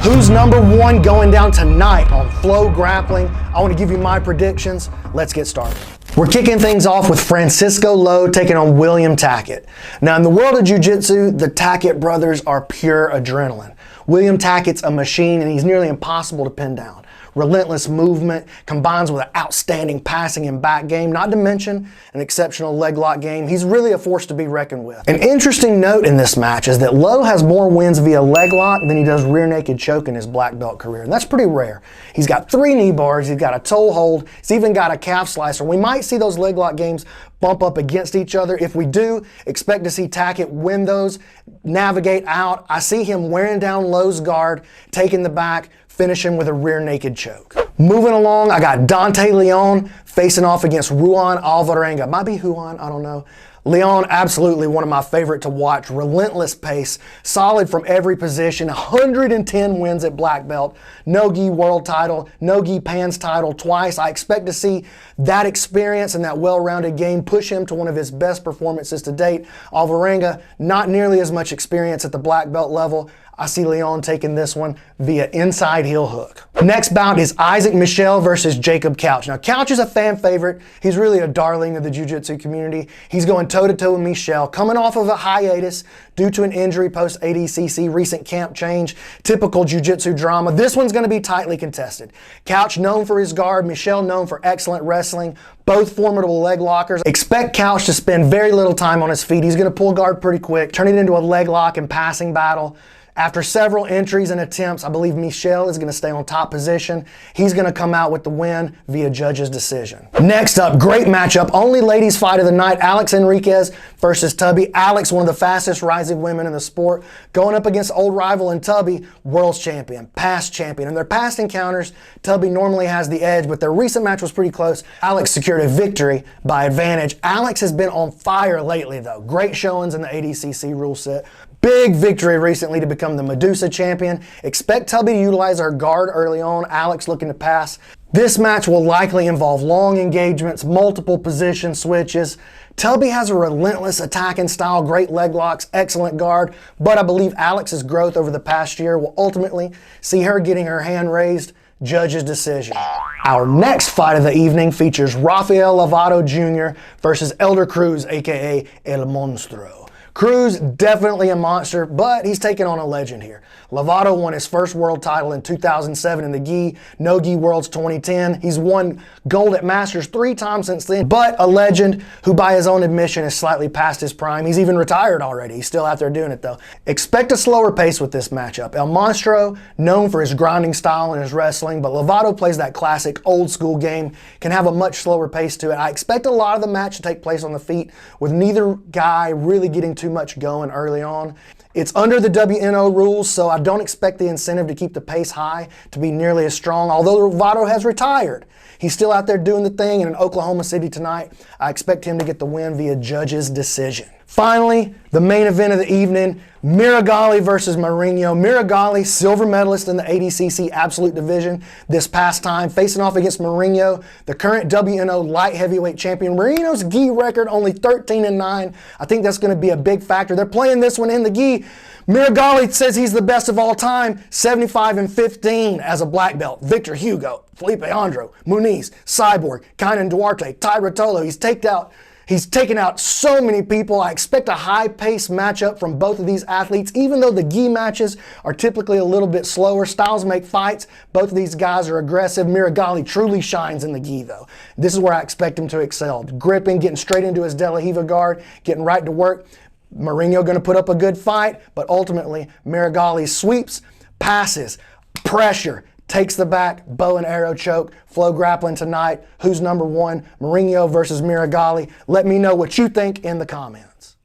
Who's number one going down tonight on FloGrappling? I want to give you my predictions. Let's get started. We're kicking things off with Francisco Lowe taking on William Tackett. Now, in the world of jiu-jitsu, the Tackett brothers are pure adrenaline. William Tackett's a machine, and he's nearly impossible to pin down. Relentless movement combines with an outstanding passing and back game, not to mention an exceptional leg lock game. He's really a force to be reckoned with. An interesting note in this match is that Lowe has more wins via leg lock than he does rear naked choke in his black belt career, and that's pretty rare. He's got 3 knee bars, he's got a toe hold, he's even got a calf slicer. We might see those leg lock games bump up against each other. If we do, expect to see Tackett win those, navigate out. I see him wearing down Lowe's guard, taking the back, finishing with a rear naked choke. Moving along, I got Dante Leon facing off against Ruan Alvarenga. Might be Juan, I don't know. Leon, absolutely one of my favorite to watch. Relentless pace, solid from every position, 110 wins at black belt, no-gi world title, no-gi pans title twice. I expect to see that experience and that well-rounded game push him to one of his best performances to date. Alvarenga, not nearly as much experience at the black belt level. I see Leon taking this one via inside heel hook. Next bout is Izaak Michell versus Jacob Couch. Now, Couch is a fan favorite. He's really a darling of the jiu-jitsu community. He's going toe-to-toe with Michell, coming off of a hiatus due to an injury post-ADCC, recent camp change, typical jiu-jitsu drama. This one's going to be tightly contested. Couch known for his guard, Michell known for excellent wrestling, both formidable leg lockers. Expect Couch to spend very little time on his feet. He's going to pull guard pretty quick, turn it into a leg lock and passing battle. After several entries and attempts, I believe Michell is going to stay on top position. He's going to come out with the win via judge's decision. Next up, great matchup, only ladies fight of the night, Alex Enriquez versus Tubby. Alex, one of the fastest rising women in the sport, going up against old rival in Tubby, world's champion, past champion. In their past encounters, Tubby normally has the edge, but their recent match was pretty close. Alex secured a victory by advantage. Alex has been on fire lately, though. Great showings in the ADCC rule set. Big victory recently to become the Medusa champion. Expect Tubby to utilize her guard early on. Alex looking to pass. This match will likely involve long engagements, multiple position switches. Tubby has a relentless attacking style, great leg locks, excellent guard, but I believe Alex's growth over the past year will ultimately see her getting her hand raised. Judge's decision. Our next fight of the evening features Rafael Lovato Jr. versus Elder Cruz, aka El Monstro. Cruz, definitely a monster, but he's taking on a legend here. Lovato won his first world title in 2007 in the gi, no-gi Worlds 2010. He's won gold at Masters 3 times since then, but a legend who by his own admission is slightly past his prime. He's even retired already. He's still out there doing it though. Expect a slower pace with this matchup. El Monstro, known for his grinding style and his wrestling, but Lovato plays that classic old school game, can have a much slower pace to it. I expect a lot of the match to take place on the feet with neither guy really getting too much going early on. It's under the WNO rules, so I don't expect the incentive to keep the pace high to be nearly as strong. Although Lovato has retired, he's still out there doing the thing, and in Oklahoma City tonight, I expect him to get the win via judge's decision. Finally, the main event of the evening, Meregali versus Marinho. Meregali, silver medalist in the ADCC Absolute Division this past time, facing off against Marinho, the current WNO light heavyweight champion. Marinho's gi record only 13-9. I think that's going to be a big factor. They're playing this one in the gi. Meregali says he's the best of all time, 75-15 as a black belt. Victor Hugo, Felipe Andro, Muniz, Cyborg, Kainan Duarte, Ty Rotolo. He's taken out so many people. I expect a high-paced matchup from both of these athletes, even though the gi matches are typically a little bit slower. Styles make fights. Both of these guys are aggressive. Meregali truly shines in the gi, though. This is where I expect him to excel. Gripping, getting straight into his De La Riva guard, getting right to work. Marinho going to put up a good fight, but ultimately, Meregali sweeps, passes, pressure, takes the back, bow and arrow choke. FloGrappling tonight. Who's number one? Marinho versus Meregali. Let me know what you think in the comments.